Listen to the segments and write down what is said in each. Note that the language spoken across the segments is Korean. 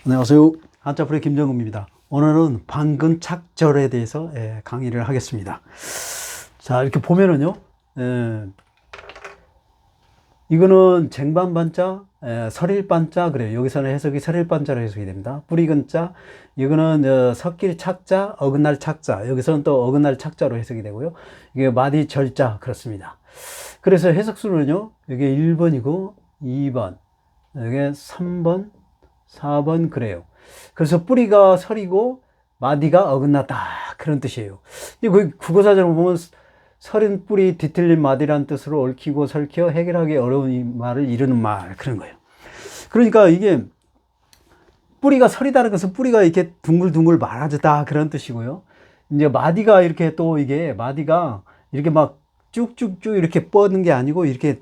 안녕하세요. 한자풀이 김정음입니다. 오늘은 방근착절에 대해서 강의를 하겠습니다. 자, 이렇게 보면은요, 이거는 쟁반반자, 설일반자, 그래요. 여기서는 해석이 설일반자로 해석이 됩니다. 뿌리근자, 이거는 석길 착자, 어긋날 착자, 여기서는 또 어긋날 착자로 해석이 되고요. 이게 마디 절자, 그렇습니다. 그래서 해석수는요, 이게 1번이고, 2번, 이게 3번, 4번 그래요. 그래서 뿌리가 설이고 마디가 어긋났다 그런 뜻이에요. 그 국어사전을 보면 설인 뿌리 뒤틀린 마디란 뜻으로 얽히고 설켜 해결하기 어려운 이 말을 이르는 말 그런 거예요. 그러니까 이게 뿌리가 설이다는 것은 뿌리가 이렇게 둥글둥글 말아졌다 그런 뜻이고요. 이제 마디가 이렇게 또 이게 마디가 이렇게 막 쭉쭉쭉 이렇게 뻗는 게 아니고 이렇게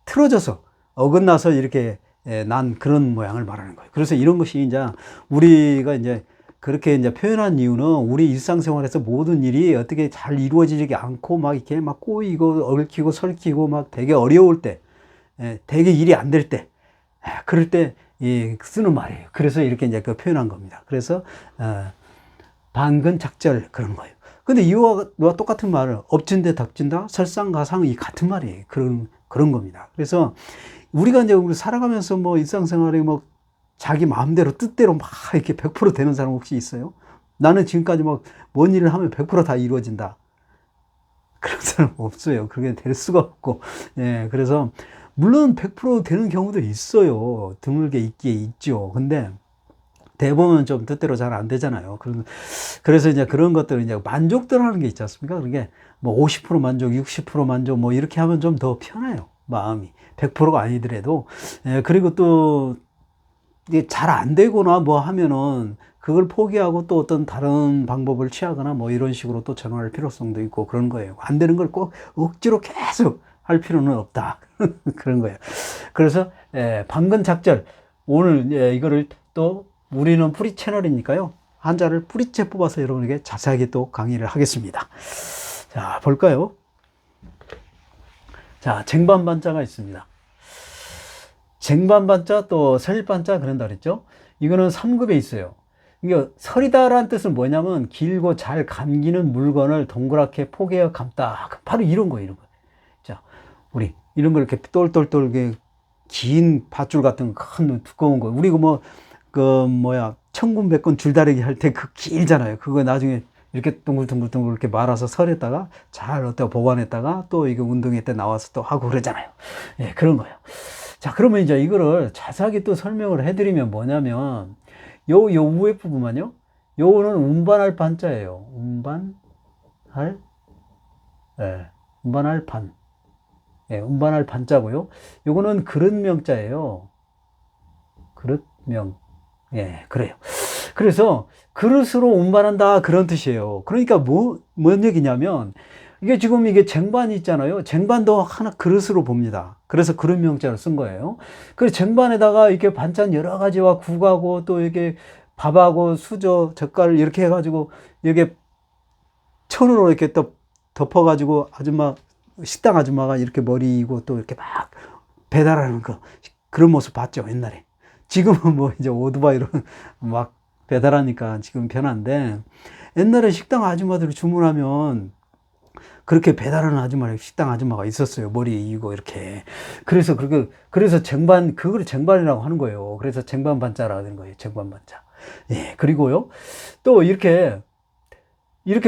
틀어져서 어긋나서 이렇게 난 그런 모양을 말하는 거예요. 그래서 이런 것이 이제 우리가 이제 그렇게 이제 표현한 이유는 우리 일상생활에서 모든 일이 어떻게 잘 이루어지지 않고 막 이렇게 막 꼬이고 얽히고 설키고 막 되게 어려울 때, 되게 일이 안 될 때, 그럴 때 쓰는 말이에요. 그래서 이렇게 이제 그 표현한 겁니다. 그래서 방근작절 그런 거예요. 근데 이와 똑같은 말을 엎친데 덮친다, 설상가상 이 같은 말이에요. 그런 겁니다. 그래서 우리가 이제 살아가면서 뭐 일상생활에 뭐 자기 마음대로 뜻대로 막 이렇게 100% 되는 사람 혹시 있어요? 나는 지금까지 막 뭔 일을 하면 100%다 이루어진다. 그런 사람 없어요. 그게 될 수가 없고. 예, 그래서 물론 100% 되는 경우도 있어요. 드물게 있기에 있죠. 근데 대부분 좀 뜻대로 잘 안 되잖아요. 그래서 이제 그런 것들은 이제 만족들 하는 게 있지 않습니까? 그게 뭐 50% 만족, 60% 만족 뭐 이렇게 하면 좀 더 편해요. 마음이. 100%가 아니더라도. 그리고 또 이게 잘 안 되거나 뭐 하면은 그걸 포기하고 또 어떤 다른 방법을 취하거나 뭐 이런 식으로 또 전환할 필요성도 있고 그런 거예요. 안 되는 걸 꼭 억지로 계속 할 필요는 없다. 그런 거예요. 그래서 방근작절 오늘 이거를 또 우리는 뿌리 채널이니까요. 한자를 뿌리째 뽑아서 여러분에게 자세하게 또 강의를 하겠습니다. 자, 볼까요? 자, 쟁반반자가 있습니다. 쟁반반자 또 설반자 그런다 그랬죠? 이거는 3급에 있어요. 이게 설이다라는 뜻은 뭐냐면 길고 잘 감기는 물건을 동그랗게 포개어 감다. 바로 이런 거예요, 이런 거. 자, 우리 이런 거 이렇게 똘똘똘 긴 밧줄 같은 큰 두꺼운 거. 우리 천군 백군 줄다리기 할 때 그 길잖아요. 그거 나중에 이렇게 둥글둥글둥글 이렇게 말아서 설에다가 잘 어디다 보관했다가 또 이거 운동회 때 나와서 또 하고 그러잖아요. 예, 그런 거예요. 자, 그러면 이제 이거를 자세하게 또 설명을 해드리면 뭐냐면, 요 위에 부분만요. 요거는 운반할 반자예요. 운반할 반. 예, 운반할 반자고요. 요거는 그릇명자예요. 그릇명. 예, 그래요. 그래서 그릇으로 운반한다 그런 뜻이에요. 그러니까 뭔 얘기냐면 이게 지금 이게 쟁반이 있잖아요. 쟁반도 하나 그릇으로 봅니다. 그래서 그릇명자로 쓴 거예요. 그래서 쟁반에다가 이렇게 반찬 여러 가지와 국하고 또 이렇게 밥하고 수저, 젓갈 이렇게 해가지고 이렇게 천으로 이렇게 또 덮어가지고 식당 아줌마가 이렇게 머리고 또 이렇게 막 배달하는 그런 모습 봤죠, 옛날에. 지금은 뭐 이제 오토바이로 막 배달하니까 지금 편한데 옛날에 식당 아줌마들이 주문하면 그렇게 배달하는 식당 아줌마가 있었어요. 머리 이고 이렇게. 그래서 그걸 쟁반이라고 하는 거예요. 그래서 쟁반반자라고 하는 거예요. 쟁반반자. 예, 그리고요. 또 이렇게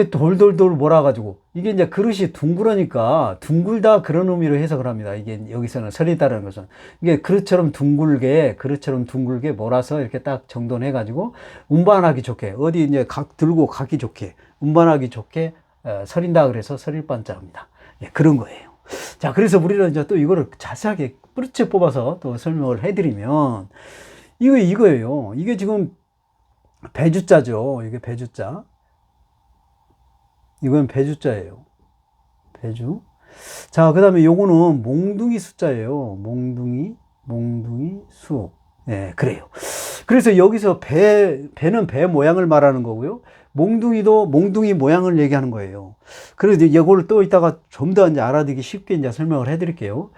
돌돌돌 몰아가지고, 이게 이제 그릇이 둥그러니까, 둥글다 그런 의미로 해석을 합니다. 이게 여기서는 설이다라는 것은. 이게 그릇처럼 둥글게 몰아서 이렇게 딱 정돈해가지고, 운반하기 좋게, 어디 이제 들고 가기 좋게, 운반하기 좋게, 설인다 그래서 설일반자입니다. 예, 그런 거예요. 자, 그래서 우리는 이제 또 이거를 자세하게 뿌리째 뽑아서 또 설명을 해드리면, 이거예요. 이게 지금 배주자죠. 이게 배주자. 이건 배주자예요. 배주. 자, 그 다음에 요거는 몽둥이 숫자예요. 몽둥이 수. 예, 그래요. 그래서 여기서 배는 배 모양을 말하는 거고요. 몽둥이도 몽둥이 모양을 얘기하는 거예요. 그래서 이거를 또 이따가 좀 더 이제 알아듣기 쉽게 이제 설명을 해 드릴게요.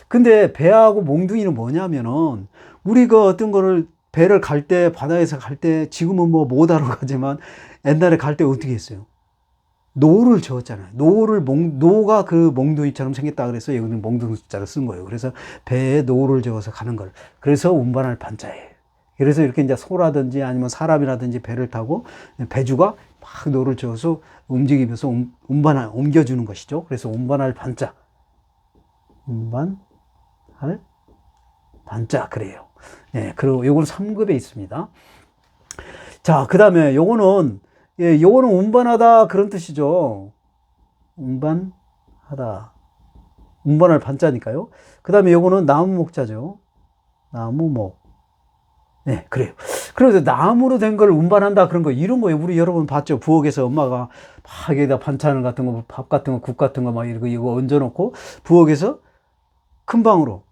근데 배하고 몽둥이는 뭐냐면은, 우리가 어떤 거를 배를 갈 때, 바다에서 갈 때, 지금은 뭐 못하러 가지만 옛날에 갈 때 어떻게 했어요? 노를 저었잖아요. 노가 그 몽둥이처럼 생겼다 그래서 여기는 몽둥이 숫자를 쓴 거예요. 그래서 배에 노를 저어서 가는 걸. 그래서 운반할 반자예요. 그래서 이렇게 이제 소라든지 아니면 사람이라든지 배를 타고 배주가 막 노를 저어서 움직이면서 옮겨주는 것이죠. 그래서 운반할 반자. 운반할 반자. 그래요. 예, 그리고 요거는 3급에 있습니다. 자, 그 다음에 요거는 예, 요거는 운반하다 그런 뜻이죠. 운반하다. 운반할 반자니까요. 그 다음에 요거는 나무목자죠. 나무목. 네, 그래요. 그래서 나무로 된 걸 운반한다 그런 거 이런 거예요. 우리 여러분 봤죠. 부엌에서 엄마가 막 여기다 반찬 같은 거, 밥 같은 거, 국 같은 거 막 이거 얹어놓고 부엌에서 큰 방으로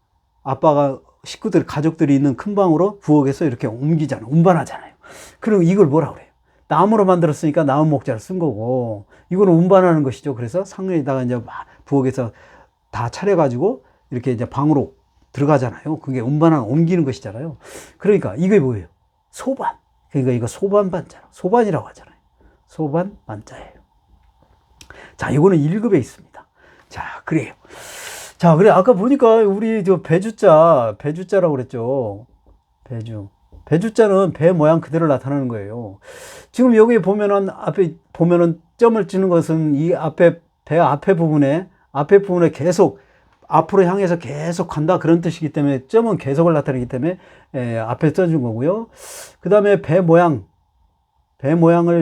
아빠가 식구들 가족들이 있는 큰 방으로 부엌에서 이렇게 옮기잖아요. 운반하잖아요. 그리고 이걸 뭐라 그래요? 나무로 만들었으니까 나무 목자를 쓴 거고, 이거는 운반하는 것이죠. 그래서 상면에다가 이제 부엌에서 다 차려가지고 이렇게 이제 방으로 들어가잖아요. 그게 옮기는 것이잖아요. 그러니까 이게 뭐예요? 소반. 그러니까 이거 소반 반자. 소반이라고 하잖아요. 소반 반자예요. 자, 이거는 1급에 있습니다. 자, 그래요. 자, 그래. 아까 보니까 우리 저 배주자라고 그랬죠. 배주자는 배 모양 그대로 나타나는 거예요. 지금 여기 보면은 앞에 보면은 점을 찍는 것은 이 배 앞에 부분에 계속 앞으로 향해서 계속 간다 그런 뜻이기 때문에 점은 계속을 나타내기 때문에 앞에 써준 거고요. 그 다음에 배 모양을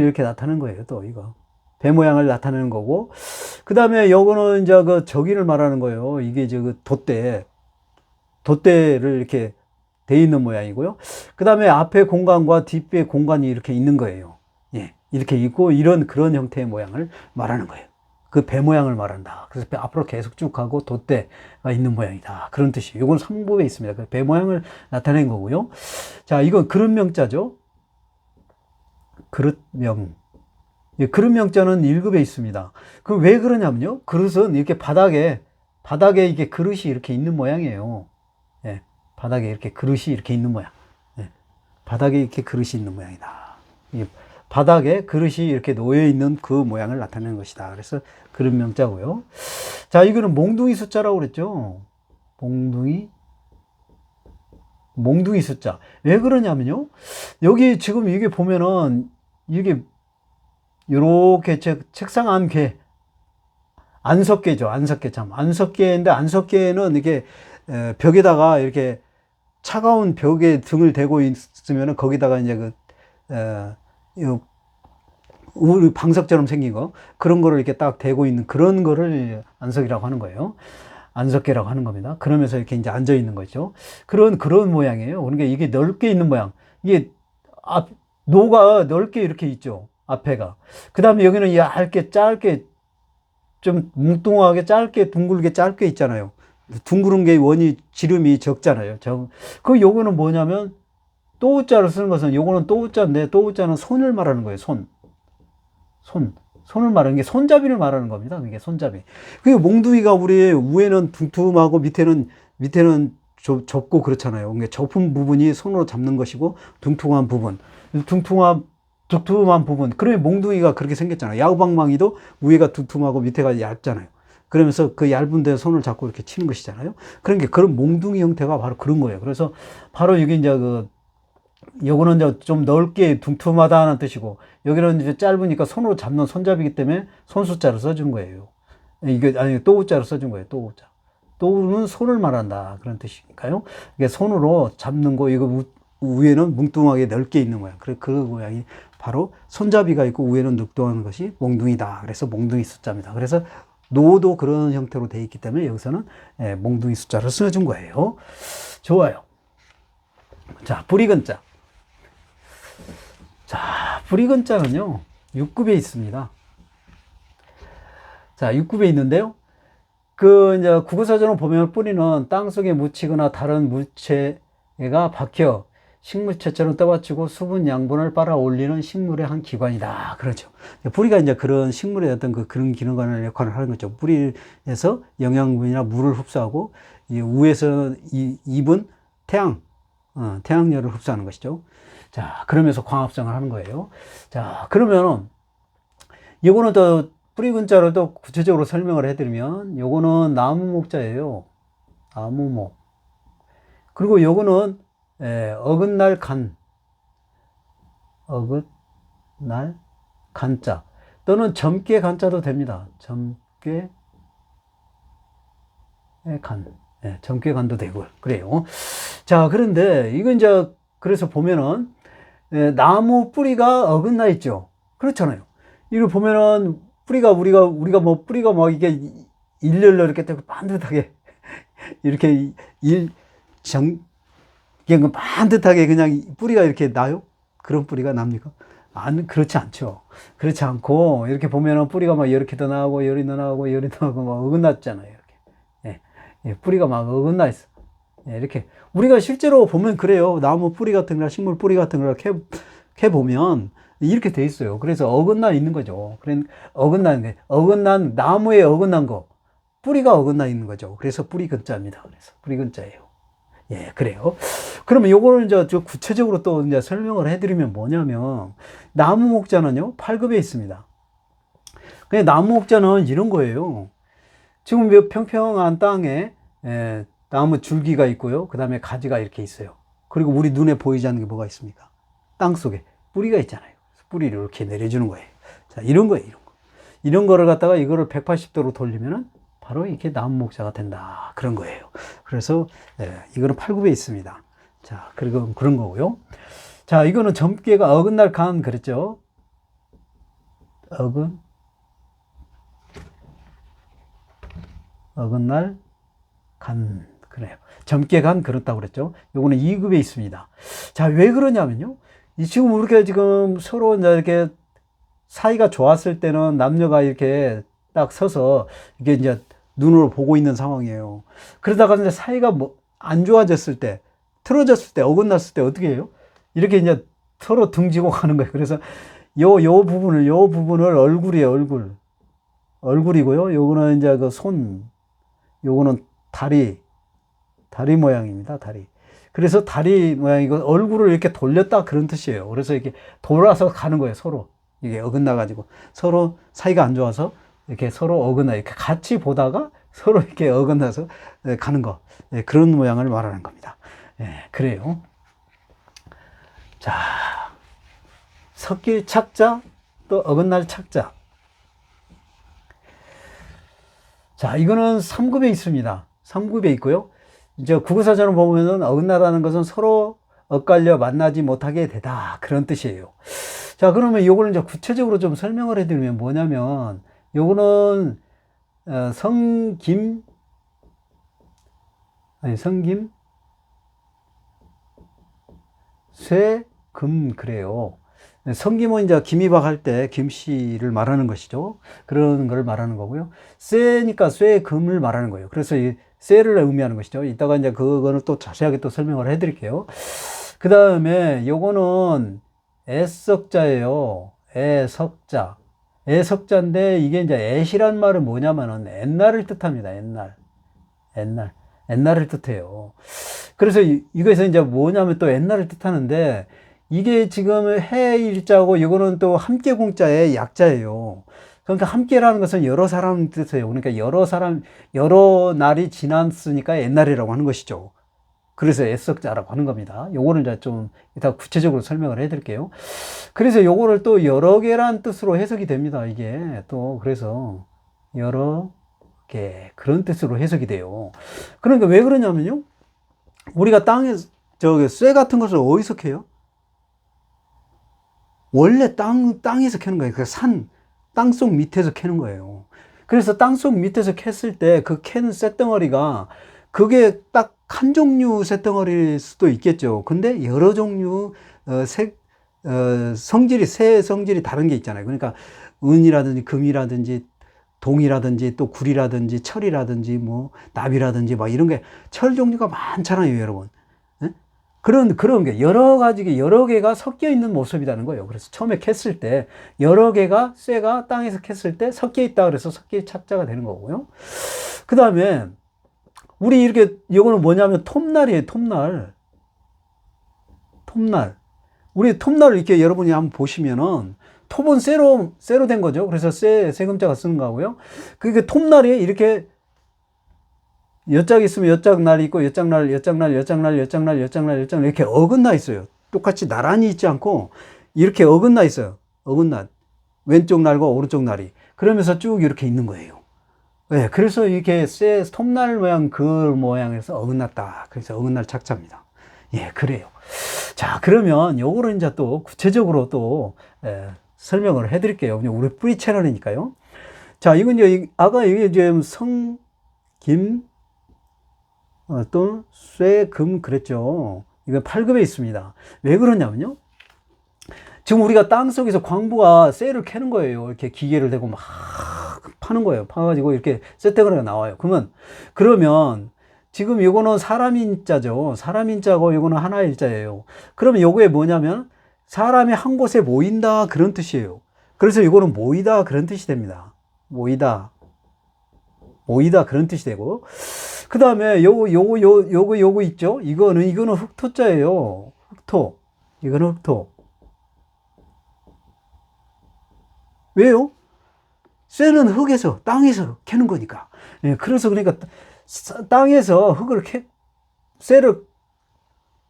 이렇게 나타내는 거예요. 또 이거 배 모양을 나타내는 거고, 그 다음에 요거는 이제 그 저기를 말하는 거예요. 이게 저 그 돛대를 이렇게 돼 있는 모양이고요. 그 다음에 앞에 공간과 뒷배 공간이 이렇게 있는 거예요. 예, 이렇게 있고 그런 형태의 모양을 말하는 거예요. 그 배 모양을 말한다. 그래서 배 앞으로 계속 쭉 가고 돛대가 있는 모양이다. 그런 뜻이에요. 이건 상부에 있습니다. 그 배 모양을 나타낸 거고요. 자, 이건 그릇명자죠. 그릇명. 예, 그릇명자는 1급에 있습니다. 그 왜 그러냐면요. 그릇은 이렇게 바닥에 이게 그릇이 이렇게 있는 모양이에요. 예, 바닥에 이렇게 그릇이 이렇게 있는 모양. 예, 바닥에 이렇게 그릇이 있는 모양이다. 예, 바닥에 그릇이 이렇게 놓여 있는 그 모양을 나타내는 것이다. 그래서 그릇명자고요. 자, 이거는 몽둥이 숫자라고 그랬죠. 몽둥이 숫자. 왜 그러냐면요. 여기 지금 이게 보면은 이게 요렇게 책상 안개, 안석계죠. 안석계 참. 안석계인데 안석계는 이게 벽에다가 이렇게 차가운 벽에 등을 대고 있으면 거기다가 이제 우리 방석처럼 생긴 거, 그런 거를 이렇게 딱 대고 있는 그런 거를 안석이라고 하는 거예요. 안석계라고 하는 겁니다. 그러면서 이렇게 이제 앉아 있는 거죠. 그런 모양이에요. 그러니까 이게 넓게 있는 모양. 이게 노가 넓게 이렇게 있죠. 앞에가. 그 다음에 여기는 얇게 짧게 좀 뭉뚱하게 짧게 둥글게 짧게 있잖아요. 둥그런 게 지름이 적잖아요. 요거는 뭐냐면 또우자를 쓰는 것은 요거는 또우자인데 또우자는 손을 말하는 거예요. 손을 말하는 게 손잡이를 말하는 겁니다. 이게 손잡이. 그 몽둥이가 우리 위에는 둥툼하고 밑에는 좁고 그렇잖아요. 그러니까 좁은 부분이 손으로 잡는 것이고 둥tum한 부분. 두툼한 부분. 그러면 몽둥이가 그렇게 생겼잖아요. 야구방망이도 위에가 두툼하고 밑에가 얇잖아요. 그러면서 그 얇은 데 손을 잡고 이렇게 치는 것이잖아요. 그러니까 그런 몽둥이 형태가 바로 그런 거예요. 그래서 바로 여기 이제 요거는 이제 좀 넓게 둥tum하다는 뜻이고, 여기는 이제 짧으니까 손으로 잡는 손잡이기 때문에 손숫자를 써준 거예요. 이게 아니 또우자를 써준 거예요. 또우자. 또우는 손을 말한다 그런 뜻이니까요. 이게 손으로 잡는 거, 이거 위에는 뭉뚱하게 넓게 있는 모양. 그 모양이 바로 손잡이가 있고 위에는 늑동하는 것이 몽둥이다. 그래서 몽둥이 숫자입니다. 그래서 노도 그런 형태로 되어 있기 때문에 여기서는 몽둥이 숫자를 써준 거예요. 좋아요. 자, 부리근자. 자, 부리근자는요 6급에 있습니다. 자, 6급에 있는데요. 이제 국어사전을 보면 뿌리는 땅속에 묻히거나 다른 물체가 박혀 식물체처럼 떠받치고 수분 양분을 빨아 올리는 식물의 한 기관이다. 그렇죠. 뿌리가 이제 그런 식물의 어떤 그런 기능을 역할을 하는 거죠. 뿌리에서 영양분이나 물을 흡수하고, 위에서 잎은 태양, 태양열을 흡수하는 것이죠. 자, 그러면서 광합성을 하는 거예요. 자, 그러면 이거는 더 뿌리 근자로 또 구체적으로 설명을 해드리면, 요거는 나무 목자예요. 나무목. 그리고 요거는 어긋날 간, 어긋날 간자 또는 점괘 간자도 됩니다. 점괘 간, 점괘 간도 되고요. 그래요. 자, 그런데 이건 이제 그래서 보면은 나무 뿌리가 어긋나 있죠. 그렇잖아요. 이걸 보면은 뿌리가 우리가 뭐 뿌리가 막 이게 일렬로 이렇게 되고 반듯하게 이렇게 그냥 반듯하게 그냥 뿌리가 이렇게 나요? 그런 뿌리가 납니까? 그렇지 않죠. 그렇지 않고, 이렇게 보면은 뿌리가 막 이렇게도 나오고, 요리도 나오고, 요리도 나오고, 막 어긋났잖아요. 이렇게. 뿌리가 막 어긋나 있어. 이렇게. 우리가 실제로 보면 그래요. 나무 뿌리 같은 거나 식물 뿌리 같은 걸 캐보면 이렇게 돼 있어요. 그래서 어긋나 있는 거죠. 어긋난, 나무에 어긋난 거. 뿌리가 어긋나 있는 거죠. 그래서 뿌리 근자입니다. 그래서 뿌리 근자예요. 그래요. 그러면 요거를 이제 구체적으로 또 이제 설명을 해드리면 뭐냐면, 나무 목자는요, 8급에 있습니다. 그냥 나무 목자는 이런 거예요. 지금 평평한 땅에, 나무 줄기가 있고요. 그 다음에 가지가 이렇게 있어요. 그리고 우리 눈에 보이지 않는 게 뭐가 있습니까? 땅 속에 뿌리가 있잖아요. 뿌리를 이렇게 내려주는 거예요. 자, 이런 거예요, 이런 거. 이런 거를 갖다가 이거를 180도로 돌리면은 바로 이렇게 나무 목자가 된다. 그런 거예요. 그래서, 이거는 8급에 있습니다. 자, 그리고 그런 거고요. 자, 이거는 점괘가 어긋날 간 그랬죠? 어긋날 간. 그래요. 점괘 간 그렇다고 그랬죠? 요거는 2급에 있습니다. 자, 왜 그러냐면요. 지금 우리가 지금 서로 이렇게 사이가 좋았을 때는 남녀가 이렇게 딱 서서 이게 이제 눈으로 보고 있는 상황이에요. 그러다가 이제 사이가 뭐 안 좋아졌을 때, 틀어졌을 때, 어긋났을 때 어떻게 해요? 이렇게 이제 서로 등지고 가는 거예요. 그래서 요 부분을 얼굴이에요, 얼굴. 얼굴이고요. 요거는 이제 그 손, 요거는 다리 모양입니다, 다리. 그래서 다리 모양이고 얼굴을 이렇게 돌렸다 그런 뜻이에요. 그래서 이렇게 돌아서 가는 거예요, 서로. 이게 어긋나가지고. 서로 사이가 안 좋아서 이렇게 서로 어긋나, 이렇게 같이 보다가 서로 이렇게 어긋나서 가는 거. 그런 모양을 말하는 겁니다. 그래요. 자, 섞일 착자, 또 어긋날 착자. 자, 이거는 3급에 있습니다. 3급에 있고요. 이제 국어사전을 보면은 어긋나다는 것은 서로 엇갈려 만나지 못하게 되다. 그런 뜻이에요. 자, 그러면 이거를 이제 구체적으로 좀 설명을 해드리면 뭐냐면, 요거는 성김, 쇠금, 그래요. 성김은 이제 김이박 할 때 김씨를 말하는 것이죠. 그런 걸 말하는 거고요. 쇠니까 쇠금을 말하는 거예요. 그래서 이 쇠를 의미하는 것이죠. 이따가 이제 그거는 또 자세하게 또 설명을 해 드릴게요. 그 다음에 요거는 애석자예요. 애석자. 애석자인데 이게 이제 애시란 말은 뭐냐면은 옛날을 뜻합니다. 옛날을 뜻해요. 그래서 이거에서 이제 뭐냐면 또 옛날을 뜻하는데, 이게 지금 해일자고 이거는 또 함께 공자의 약자예요. 그러니까 함께라는 것은 여러 사람 뜻이에요. 그러니까 여러 날이 지났으니까 옛날이라고 하는 것이죠. 그래서 애석자라고 하는 겁니다. 요거를 이제 좀 이따 구체적으로 설명을 해 드릴게요. 그래서 요거를 또 여러 개란 뜻으로 해석이 됩니다. 이게 또 그래서 여러 개 그런 뜻으로 해석이 돼요. 그러니까 왜 그러냐면요. 우리가 땅에서 쇠 같은 것을 어디서 캐요? 원래 땅에서 캐는 거예요. 그 땅속 밑에서 캐는 거예요. 그래서 땅속 밑에서 캤을 때 그 캐는 쇳덩어리가 그게 딱 한 종류 쇳덩어리일 수도 있겠죠. 근데 여러 종류, 새 성질이 다른 게 있잖아요. 그러니까 은이라든지 금이라든지 동이라든지 또 구리라든지 철이라든지 뭐 납이라든지 막 이런 게 철 종류가 많잖아요, 여러분. 그런 게 여러 개가 섞여 있는 모습이라는 거예요. 그래서 처음에 캤을 때 여러 개가 쇠가 땅에서 캤을 때 섞여 있다 그래서 섞여 착자가 되는 거고요. 그 다음에 우리 이거는 뭐냐면 톱날이에요, 톱날. 톱날. 우리 톱날을 이렇게 여러분이 한번 보시면은, 톱은 쇠로 된 거죠. 그래서 세금자가 쓰는 거고요. 그게 톱날이 이렇게 여짝 있으면 여짝 날이 있고, 여짝 날 이렇게 어긋나 있어요. 똑같이 나란히 있지 않고, 이렇게 어긋나 있어요. 어긋나. 왼쪽 날과 오른쪽 날이. 그러면서 쭉 이렇게 있는 거예요. 네, 그래서 이렇게 톱날 모양, 그 모양에서 어긋났다. 그래서 어긋날 착자입니다. 예, 그래요. 자, 그러면 요거를 이제 또 구체적으로 또, 설명을 해 드릴게요. 우리 뿌리 채널이니까요. 자, 이건 이제, 아까 이게 지금 김, 또, 금 그랬죠. 이거 8급에 있습니다. 왜 그러냐면요. 지금 우리가 땅 속에서 광부가 쇠를 캐는 거예요. 이렇게 기계를 대고 막 파는 거예요. 파가지고 이렇게 쇠덩어리가 나와요. 그러면 지금 이거는 사람인자죠. 사람인자고 이거는 하나일자예요. 그러면 요거에 뭐냐면 사람이 한 곳에 모인다 그런 뜻이에요. 그래서 이거는 모이다 그런 뜻이 됩니다. 모이다 그런 뜻이 되고, 그 다음에 요거 있죠. 이거는 흑토자예요. 흑토. 이거는 흑토. 왜요? 쇠는 흙에서, 땅에서 캐는 거니까. 예, 그래서 그러니까 땅에서 쇠를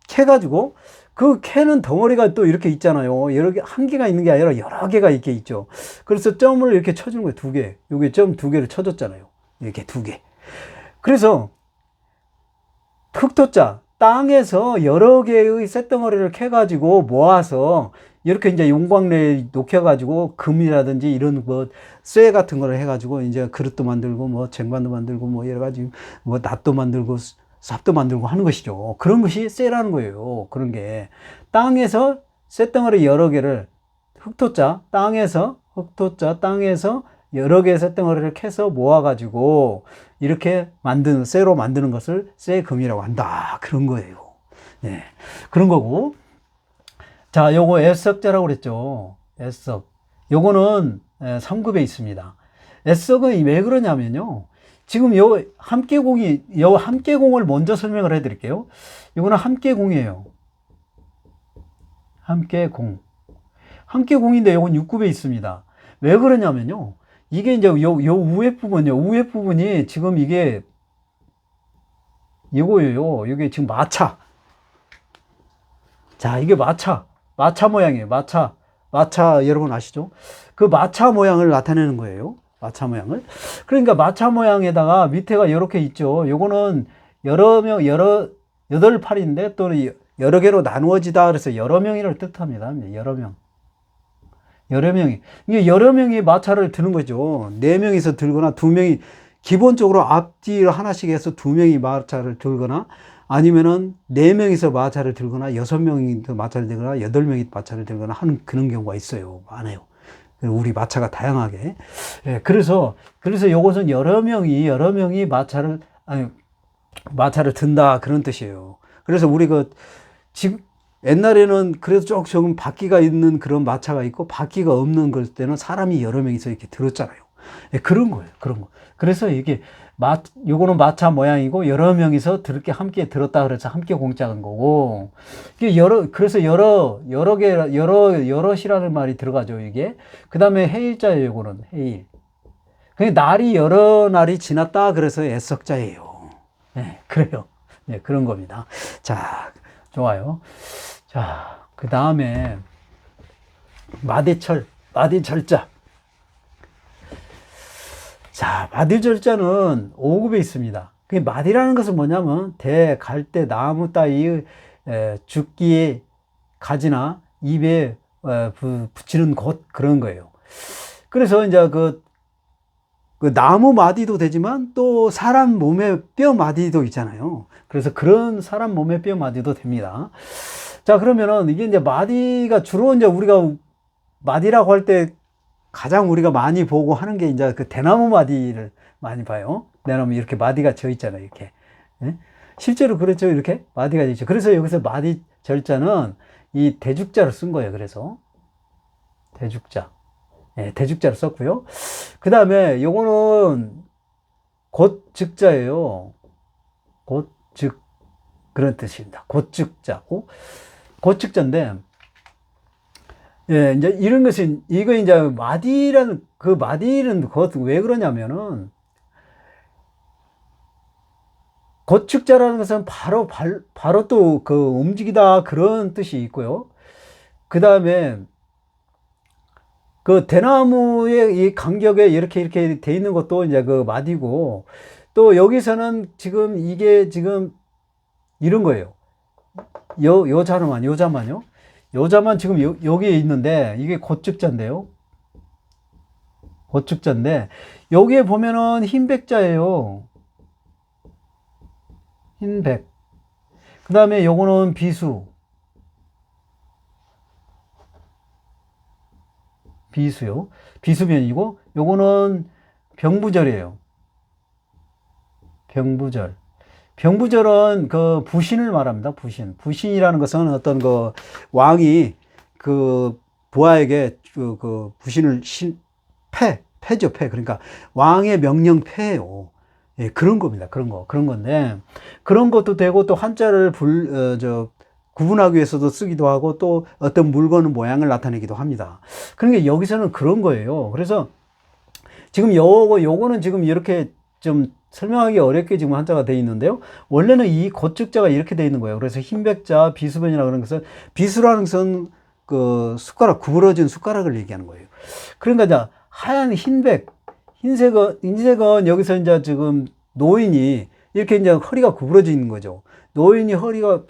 캐가지고 그 캐는 덩어리가 또 이렇게 있잖아요. 여러 개, 한 개가 있는 게 아니라 여러 개가 이렇게 있죠. 그래서 점을 이렇게 쳐주는 거예요. 2개. 여기 점 2개를 쳐줬잖아요. 이렇게 2개. 그래서 흑토자, 땅에서 여러 개의 쇳덩어리를 캐가지고 모아서 이렇게 이제 용광로에 녹여가지고 금이라든지 이런 쇠 같은 거를 해가지고 이제 그릇도 만들고 쟁반도 만들고 여러 가지 낫도 만들고 삽도 만들고 하는 것이죠. 그런 것이 쇠라는 거예요. 그런 게 땅에서 쇳덩어리 여러 개를 땅에서 여러 개의 쇳덩어리를 캐서 모아가지고 이렇게 쇠로 만드는 것을 쇠금이라고 한다. 그런 거예요. 네. 그런 거고. 자, 요거 애석자라고 그랬죠. 애석. 요거는 3급에 있습니다. 애석은 왜 그러냐면요. 지금 요 함께공을 먼저 설명을 해 드릴게요. 요거는 함께공이에요. 함께공인데 요건 6급에 있습니다. 왜 그러냐면요. 이게 이제 요 우회 부분이 지금 이게 이거예요. 이게 지금 마차. 자, 이게 마차 모양이에요. 마차 여러분 아시죠? 그 마차 모양을 나타내는 거예요. 마차 모양을. 그러니까 마차 모양에다가 밑에가 이렇게 있죠. 요거는 여덟 팔인데 또 여러 개로 나누어지다 그래서 여러 명이를 뜻합니다. 여러 명이. 이게 여러 명이 마차를 드는 거죠. 4명이서 들거나 2명이, 기본적으로 앞뒤를 하나씩 해서 2명이 마차를 들거나, 아니면은 4명이서 마차를 들거나, 6명이 마차를 들거나, 8명이 마차를 들거나 하는 그런 경우가 있어요. 많아요. 우리 마차가 다양하게. 예, 그래서 요것은 여러 명이 마차를 든다 그런 뜻이에요. 그래서 우리 지금 옛날에는 그래도 조금 바퀴가 있는 그런 마차가 있고 바퀴가 없는 걸 때는 사람이 여러 명이서 이렇게 들었잖아요. 예, 그런 거예요. 그래서 이게 요거는 마차 모양이고 여러 명이서 함께 들었다 그래서 함께 공작한 거고, 이게 그래서 여럿이라는 말이 들어가죠, 이게. 그 다음에 해일자예요, 요거는 해일. 날이 여러 날이 지났다 그래서 애석자예요. 네, 그래요. 네, 그런 겁니다. 자, 좋아요. 자, 그 다음에 마디절자. 자, 마디절자는 5급에 있습니다. 그 마디라는 것은 뭐냐면 갈대, 나무 따위 죽기에 가지나 입에 붙이는 곳, 그런 거예요. 그래서 이제 그 나무 마디도 되지만 또 사람 몸의 뼈 마디도 있잖아요. 그래서 그런 사람 몸의 뼈 마디도 됩니다. 자, 그러면은 이게 이제 마디가 주로 이제 우리가 마디라고 할 때 가장 우리가 많이 보고 하는 게 이제 그 대나무 마디를 많이 봐요. 대나무 이렇게 마디가 져 있잖아요. 이렇게. 예? 실제로 그렇죠. 이렇게 마디가 져 있죠. 그래서 여기서 마디 절자는 이 대죽자를 쓴 거예요. 그래서 대죽자. 예, 대죽자를 썼고요. 그 다음에 요거는 곧즉자예요. 곧즉 그런 뜻입니다. 곧즉자고. 고측자인데, 예, 이제 이런 것은, 이거 이제 마디라는, 그 마디는 그것 왜 그러냐면은, 고측자라는 것은 바로 또 그 움직이다 그런 뜻이 있고요. 그 다음에 그 대나무의 이 간격에 이렇게 돼 있는 것도 이제 그 마디고, 또 여기서는 지금 이게 지금 이런 거예요. 요자만요. 요자만 지금 여기에 있는데 이게 고측자인데요. 고측자인데 여기에 보면은 흰백자예요. 흰백. 그 다음에 요거는 비수요. 비수변이고, 요거는 병부절이에요. 병부절. 병부절은 그 부신을 말합니다. 부신이라는 것은 어떤 그 왕이 그 부하에게 그 부신을 패죠, 패. 그러니까 왕의 명령 패예요. 예, 그런 겁니다. 그런 건데, 그런 것도 되고, 또 한자를 구분하기 위해서도 쓰기도 하고, 또 어떤 물건 모양을 나타내기도 합니다. 그러니까 여기서는 그런 거예요. 그래서 지금 요거는 지금 이렇게 좀 설명하기 어렵게 지금 한자가 되어 있는데요. 원래는 이 고측자가 이렇게 되어 있는 거예요. 그래서 흰백자, 비수변이라고 하는 것은, 비수라는 것은 그 숟가락, 구부러진 숟가락을 얘기하는 거예요. 그러니까 이제 하얀 흰색은 여기서 이제 지금 노인이 이렇게 이제 허리가 구부러져 있는 거죠. 노인이 허리가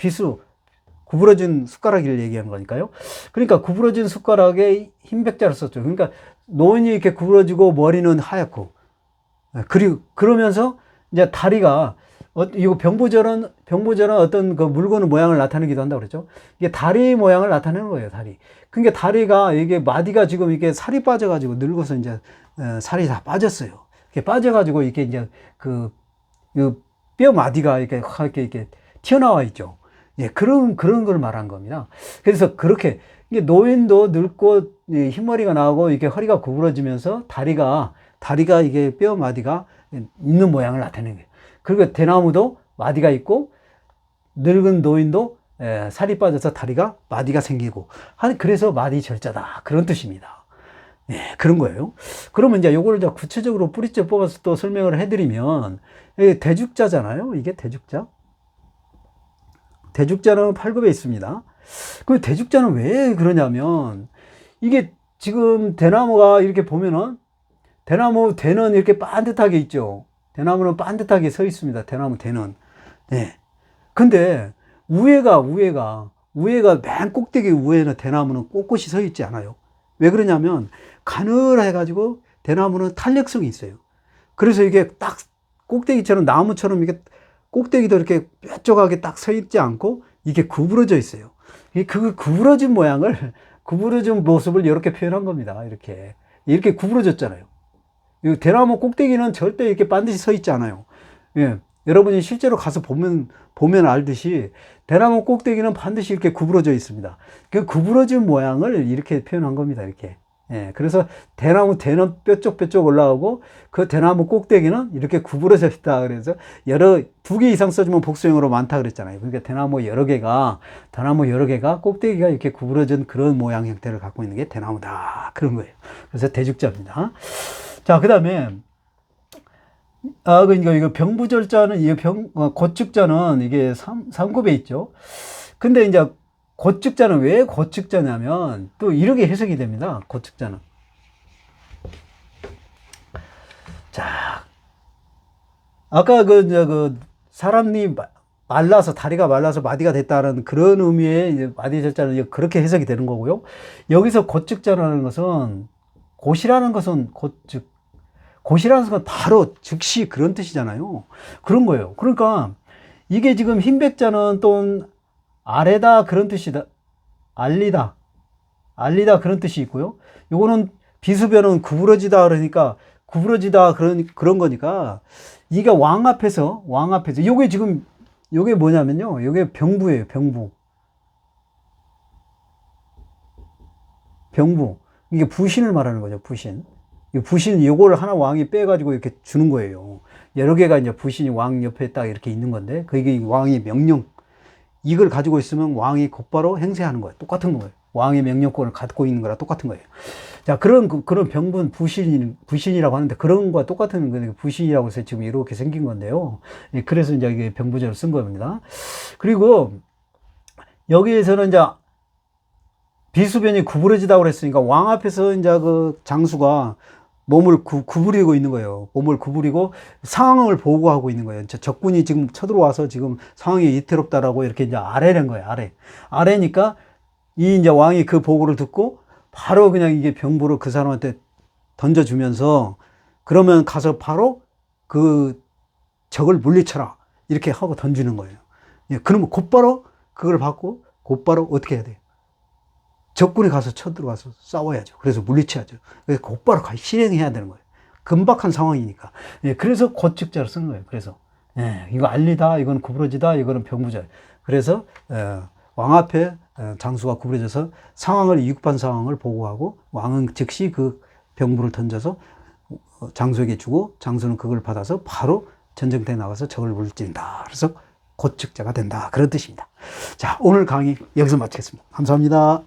구부러진 숟가락을 얘기하는 거니까요. 그러니까 구부러진 숟가락에 흰백자를 썼죠. 그러니까 노인이 이렇게 구부러지고 머리는 하얗고, 그러면서 이제 다리가, 이거 병부절은 어떤 그 물건의 모양을 나타내기도 한다고 그랬죠. 이게 다리 모양을 나타내는 거예요, 다리. 그러니까 다리가, 이게 마디가 지금 이게 살이 빠져가지고 늙어서 이제, 살이 다 빠졌어요. 이렇게 빠져가지고 이렇게 이제 뼈 마디가 이렇게 튀어나와 있죠. 예, 그런 걸 말한 겁니다. 그래서 그렇게, 이게 노인도 늙고 흰머리가 나오고 이렇게 허리가 구부러지면서 다리가 이게 뼈 마디가 있는 모양을 나타내는 거예요. 그리고 대나무도 마디가 있고, 늙은 노인도 살이 빠져서 마디가 생기고, 그래서 마디절자다. 그런 뜻입니다. 예, 그런 거예요. 그러면 이제 요거를 구체적으로 뿌리째 뽑아서 또 설명을 해드리면, 대죽자잖아요. 이게 대죽자. 대죽자는 8급에 있습니다. 그 대죽자는 왜 그러냐면, 이게 지금 대나무가 이렇게 보면은, 대는 이렇게 반듯하게 있죠. 대나무는 반듯하게 서 있습니다. 대나무 대는. 네. 근데 우회가 맨 꼭대기 우에는 대나무는 꼿꼿이 서 있지 않아요. 왜 그러냐면 가늘해가지고 대나무는 탄력성이 있어요. 그래서 이게 딱 꼭대기처럼 나무처럼 이게 꼭대기도 이렇게 뾰족하게 딱 서 있지 않고 이게 구부러져 있어요. 그 구부러진 모습을 이렇게 표현한 겁니다. 이렇게 구부러졌잖아요. 대나무 꼭대기는 절대 이렇게 반드시 서 있지 않아요. 예. 여러분이 실제로 가서 보면 알듯이 대나무 꼭대기는 반드시 이렇게 구부러져 있습니다. 그 구부러진 모양을 이렇게 표현한 겁니다. 이렇게. 예. 그래서 대나무 대는 뾰족뾰족 올라오고 그 대나무 꼭대기는 이렇게 구부러져 있다. 그래서 2개 이상 써주면 복수형으로 많다 그랬잖아요. 그러니까 대나무 여러 개가 꼭대기가 이렇게 구부러진 그런 모양 형태를 갖고 있는 게 대나무다. 그런 거예요. 그래서 대죽자입니다. 자, 그 다음에, 그러니까 이거 병부절자는, 고측자는 이게 3급에 있죠. 근데 이제 고측자는 왜 고측자냐면, 또 이렇게 해석이 됩니다. 고측자는. 자, 아까 사람이 다리가 말라서 마디가 됐다는 그런 의미의 이제 마디절자는 그렇게 해석이 되는 거고요. 여기서 고측자라는 것은, 곧이라는 것은 곧이라는 것은 바로 즉시 그런 뜻이잖아요. 그런 거예요. 그러니까 이게 지금 흰백자는 또 아래다 그런 뜻이다. 알리다 그런 뜻이 있고요. 요거는 비수변은 구부러지다 그러니까 구부러지다 그런 거니까 이게 왕 앞에서 요게 뭐냐면요. 요게 병부예요. 병부. 이게 부신을 말하는 거죠. 부신, 요거를 하나 왕이 빼가지고 이렇게 주는 거예요. 여러 개가 이제 부신이 왕 옆에 딱 이렇게 있는 건데, 그게 왕의 이걸 가지고 있으면 왕이 곧바로 행세하는 거예요. 똑같은 거예요. 왕의 명령권을 갖고 있는 거랑 똑같은 거예요. 자, 그런 병분, 부신이라고 하는데 그런 거와 똑같은 거예요. 부신이라고 해서 지금 이렇게 생긴 건데요. 예, 그래서 이제 이게 병부제를 쓴 겁니다. 그리고 여기에서는 이제 비수변이 구부러지다고 그랬으니까 왕 앞에서 이제 그 장수가 몸을 구부리고 있는 거예요. 몸을 구부리고 상황을 보고하고 있는 거예요. 적군이 지금 쳐들어와서 지금 상황이 위태롭다라고 이렇게 이제 아래란 거예요. 아래니까 이 이제 왕이 그 보고를 듣고 바로 그냥 이게 병부를 그 사람한테 던져주면서 그러면 가서 바로 그 적을 물리쳐라. 이렇게 하고 던지는 거예요. 예, 그러면 곧바로 그걸 받고 곧바로 어떻게 해야 돼요? 적군이 가서 쳐들어가서 싸워야죠. 그래서 물리쳐야죠. 그래서 곧바로 실행해야 되는 거예요. 긴박한 상황이니까. 예, 그래서 고측자를 쓰는 거예요. 그래서 예, 이거 알리다, 이건 구부러지다, 이거는 병부자. 그래서 왕 앞에 장수가 구부러져서 상황을 위급한 상황을 보고하고 왕은 즉시 그 병부를 던져서 장수에게 주고 장수는 그걸 받아서 바로 전쟁터에 나가서 적을 물리친다. 그래서 고측자가 된다. 그런 뜻입니다. 자, 오늘 강의 여기서 마치겠습니다. 감사합니다.